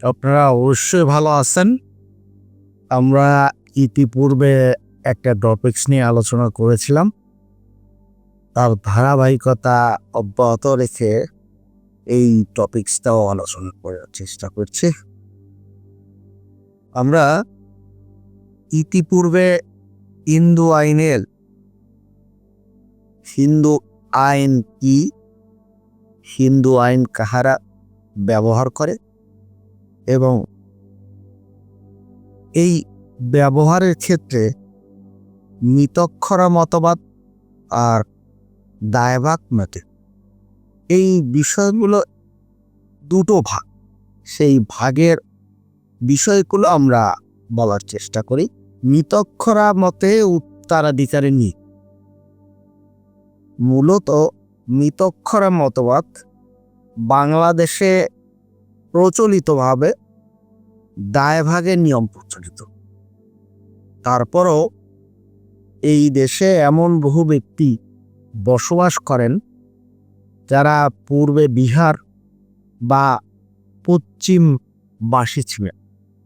আপনারা অবশ্যই ভালো আছেন। আমরা ইতিপূর্বে একটা টপিকস নিয়ে আলোচনা করেছিলাম, তার ধারাবাহিকতা অব্যাহত রেখে এই টপিকসটাও আলোচনা করার চেষ্টা করছি। আমরা ইতিপূর্বে হিন্দু আইন কি, হিন্দু আইন কাহারা ব্যবহার করে এবং এই ব্যবহারের ক্ষেত্রে মিতক্ষরা মতবাদ আর দায়ভাগ মতে, এই বিষয়গুলো দুটো ভাগ। সেই ভাগের বিষয়গুলো আমরা বলার চেষ্টা করি। মিতক্ষরা মতে উত্তরাধিকারী নীতি। মূলত মিতক্ষরা মতবাদ বাংলাদেশে প্রচলিতভাবে দায়ভাগের নিয়ম প্রচলিত। তারপরও এই দেশে এমন বহু ব্যক্তি বসবাস করেন যারা পূর্বে বিহার বা পশ্চিমবাসী ছিলেন।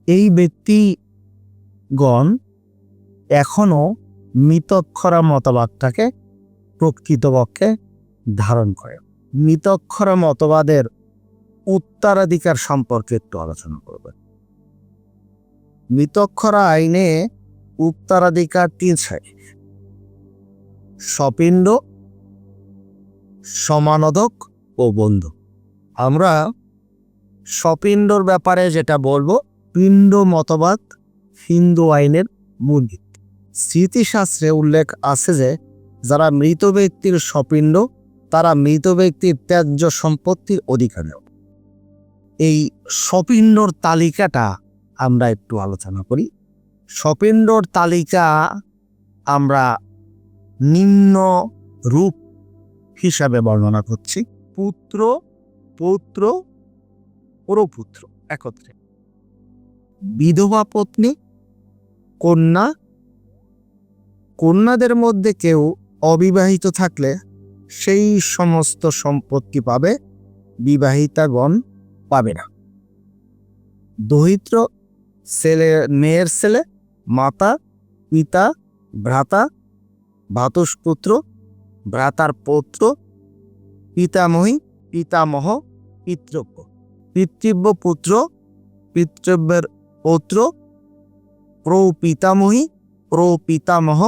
এই ব্যক্তিগণ এখনো মিতক্ষরা মতবাদটাকে প্রকৃতপক্ষে ধারণ করে। মিতক্ষরা মতবাদের উত্তরাধিকার সম্পর্কে একটু আলোচনা করবে। মিতক্ষরা আইনে উত্তরাধিকার 3 শ্রেণী: স্বপিণ্ড, সমানোদক ও বন্ধু। আমরা স্বপিণ্ডর ব্যাপারে যেটা বলবো, পিণ্ড মতবাদ হিন্দু আইনের মূল ভিত্তি। স্মৃতিশাস্ত্রে উল্লেখ আছে যে যারা মৃত ব্যক্তির স্বপিণ্ড, তারা মৃত ব্যক্তির ত্যায্য সম্পত্তির অধিকারী। এই স্বপিণ্ডর তালিকাটা আমরা একটু আলোচনা করি। স্বপিণ্ডর তালিকা আমরা নিম্ন রূপ হিসাবে বর্ণনা করছি: পুত্র, পৌত্র, প্রপুত্র একত্রে, বিধবা পত্নী, কন্যা। কন্যাদের মধ্যে কেউ অবিবাহিত থাকলে সেই সমস্ত সম্পত্তি পাবে, বিবাহিতাগণ পাবে না। দরিদ্র ছেলে, মেয়ের ছেলে, মাতা, পিতা, ভ্রাতা, ভ্রাতুষ্পুত্র, ভ্রাতার পৌত্র, পিতামহী, পিতামহ, পিতৃব্য, পিতৃব্য পুত্র, পিতৃব্যের পৌত্র, প্রপিতামহী, প্রপিতামহ,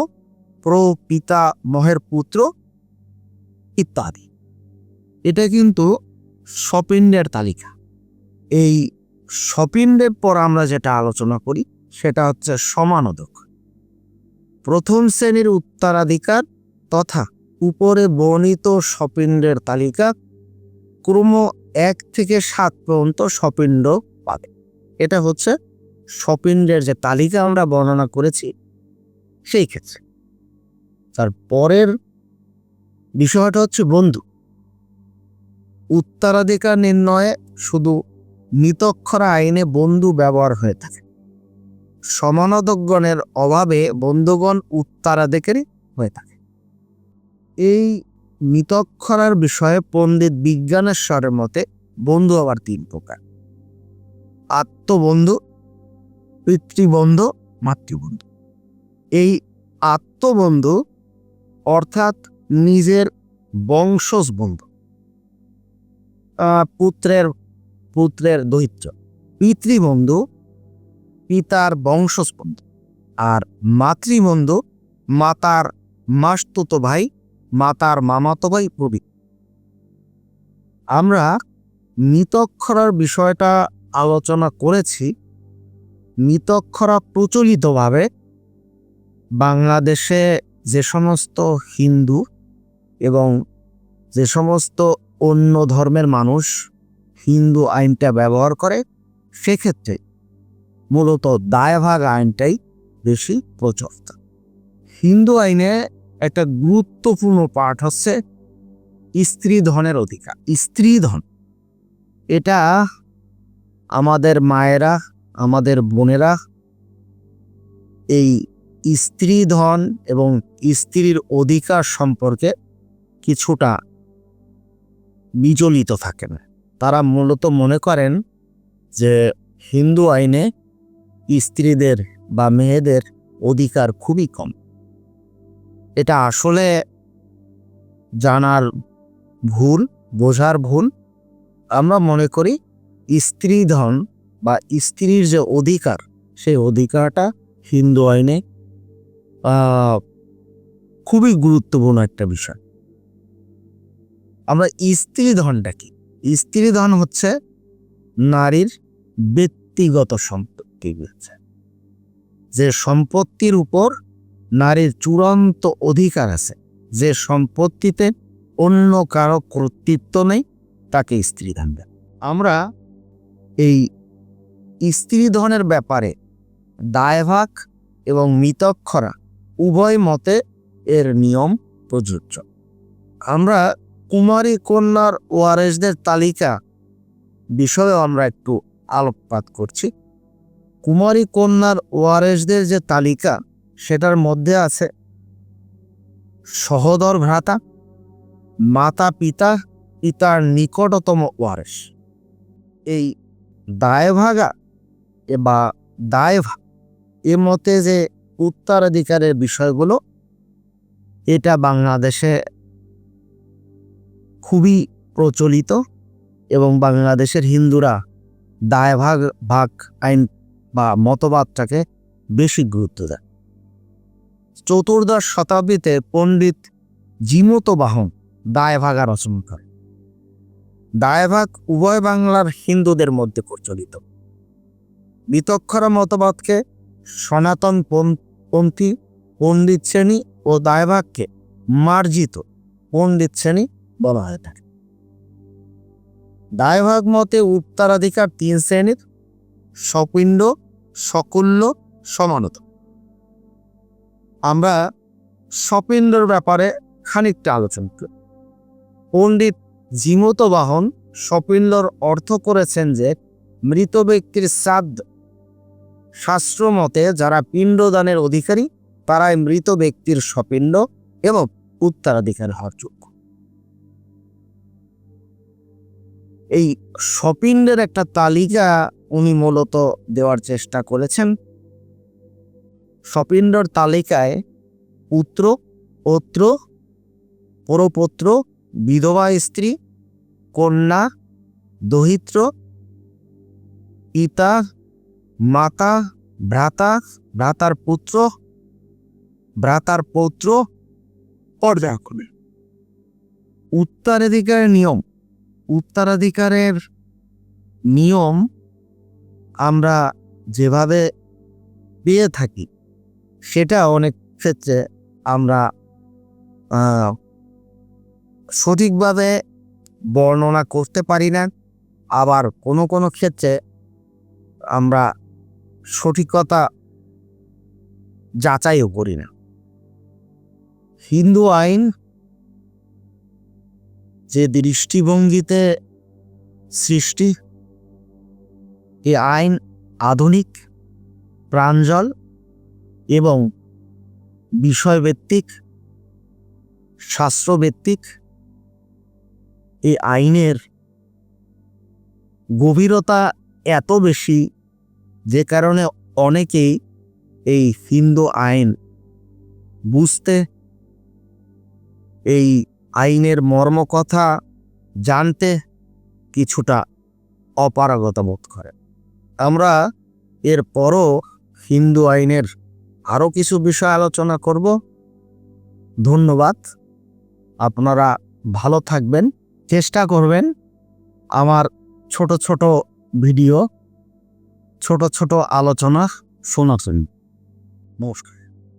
প্রপিতামহের পুত্র ইত্যাদি। এটা কিন্তু স্বপিণ্ডের তালিকা। এই স্বপিণ্ডের পর আমরা যেটা আলোচনা করি সেটা হচ্ছে সমানোদক। প্রথম শ্রেণীর উত্তরাধিকার তথা উপরে বর্ণিত স্বপিণ্ডের তালিকা ক্রম 1 থেকে 7 পর্যন্ত স্বপিণ্ড পাবে। এটা হচ্ছে স্বপিণ্ডের যে তালিকা আমরা বর্ণনা করেছি সেই ক্ষেত্রে। তার পরের বিষয়টা হচ্ছে বন্ধু। উত্তরাধিকার নির্ণয়ে শুধু মিতক্ষরা আইনে বন্ধু ব্যবহার হয়ে থাকে। সমানোদকগণের অভাবে বন্ধুগণ উত্তরাধিকারী হয়ে থাকে। এই মিতক্ষরার বিষয়ে পণ্ডিত বিজ্ঞানেশ্বরের মতে বন্ধু আবার 3 প্রকার: আত্মবন্ধু, পিতৃবন্ধু, মাতৃবন্ধু। এই আত্মবন্ধু অর্থাৎ নিজের বংশজ বন্ধু, পুত্রের দৈত্য। পিতৃবন্ধু পিতার বংশজ বন্ধু। আর মাতৃবন্ধু মাতার মাসতুত ভাই, মাতার মামাতো ভাই প্রভৃতি। আমরা মিতক্ষরার বিষয়টা আলোচনা করেছি। মিতক্ষরা প্রচলিতভাবে বাংলাদেশে যে সমস্ত হিন্দু এবং যে সমস্ত অন্য ধর্মের মানুষ হিন্দু আইনটা ব্যবহার করে, সেক্ষেত্রে মূলত দায়ভাগ আইনটাই বেশি প্রচলিত। হিন্দু আইনে একটা গুরুত্বপূর্ণ পার্ট হচ্ছে স্ত্রী ধনের অধিকার। স্ত্রী ধন, এটা আমাদের মায়েরা, আমাদের বোনেরা এই স্ত্রী ধন এবং স্ত্রীর অধিকার সম্পর্কে কিছুটা বিচলিত থাকেন। তারা মূলত মনে করেন যে হিন্দু আইনে স্ত্রীদের বা মেয়েদের অধিকার খুবই কম। এটা আসলে জানার ভুল, বোঝার ভুল। আমরা মনে করি স্ত্রীধন বা স্ত্রীর যে অধিকার, সেই অধিকারটা হিন্দু আইনে খুবই গুরুত্বপূর্ণ একটা বিষয়। আমরা স্ত্রীধনটা কি? স্ত্রীধন হচ্ছে নারীর ব্যক্তিগত সম্পত্তি, যে সম্পত্তির উপর নারীর চূড়ান্ত অধিকার আছে, যে সম্পত্তিতে অন্য কারো কর্তৃত্ব নেই, তাকে স্ত্রীধন দেয়। আমরা এই স্ত্রীধনের ব্যাপারে দায়ভাগ এবং মিতক্ষরা উভয় মতে এর নিয়ম প্রযোজ্য। আমরা কুমারী কন্যার ওয়ারেসদের তালিকা বিষয়েও আমরা একটু আলোকপাত করছি। কুমারী কন্যার ওয়ারেসদের যে তালিকা, সেটার মধ্যে আছে সহোদর ভ্রাতা, মাতা পিতা, পিতার নিকটতম ওয়ারেস। এই দায়ভাগা বা দায়ভাগ এ মতে যে উত্তরাধিকারের বিষয়গুলো, এটা বাংলাদেশে খুবই প্রচলিত এবং বাংলাদেশের হিন্দুরা ভাগ আইন বা মতবাদটাকে বেশি গুরুত্ব দেয়। চতুর্দশ শতাব্দীতে পণ্ডিত জিমুত বাহন দায়ভাগা রচনা করে। দায়ভাগ উভয় বাংলার হিন্দুদের মধ্যে প্রচলিত। বিতক্ষরা মতবাদকে সনাতন পন্থী পণ্ডিত শ্রেণী ও দায়ভাগকে মার্জিত পণ্ডিত শ্রেণী বলা হয়ে থাকে। দায়ভাগ মতে উত্তরাধিকার 3 শ্রেণীর: সপিণ্ড, সকুল্য, সমানত। আমরা সপিণ্ডর ব্যাপারে খানিকটা আলোচনা করি। পণ্ডিত জিমুত বাহন সপিণ্ডর অর্থ করেছেন যে মৃত ব্যক্তির শ্রাদ্ধ। শাস্ত্র মতে যারা পিণ্ডদানের অধিকারী, তারাই মৃত ব্যক্তির সপিণ্ড এবং উত্তরাধিকার হওয়ার যোগ্য। এই সপিণ্ডের একটা তালিকা উনি মূলত দেওয়ার চেষ্টা করেছেন। সপিণ্ডর তালিকায় পুত্র, পৌত্র, পরপৌত্র, বিধবা স্ত্রী, কন্যা, দহিত্র, পিতা, মাতা, ভ্রাতা, ভ্রাতার পুত্র, ভ্রাতার পৌত্র পর্যায়ক্রমে। উত্তরাধিকারের নিয়ম, উত্তরাধিকারের নিয়ম আমরা যেভাবে পেয়ে থাকি, সেটা অনেক ক্ষেত্রে আমরা সঠিকভাবে বর্ণনা করতে পারি না, আবার কোনো কোনো ক্ষেত্রে আমরা সঠিকতা যাচাইও করি না। হিন্দু আইন যে দৃষ্টিভঙ্গিতে সৃষ্টি, এই আইন আধুনিক, প্রাঞ্জল এবং বিষয়ভিত্তিক, শাস্ত্রভিত্তিক। এই আইনের গভীরতা এত বেশি, যে কারণে অনেকেই এই হিন্দু আইন বুঝতে, এই আইনের মর্মকথা জানতে কিছুটা অপারগতা বোধ করে। আমরা এরপরও হিন্দু আইনের আরও কিছু বিষয় আলোচনা করব। ধন্যবাদ। আপনারা ভালো থাকবেন, চেষ্টা করবেন আমার ছোট ছোট ভিডিও, ছোট ছোট আলোচনা শোনার জন্য। নমস্কার।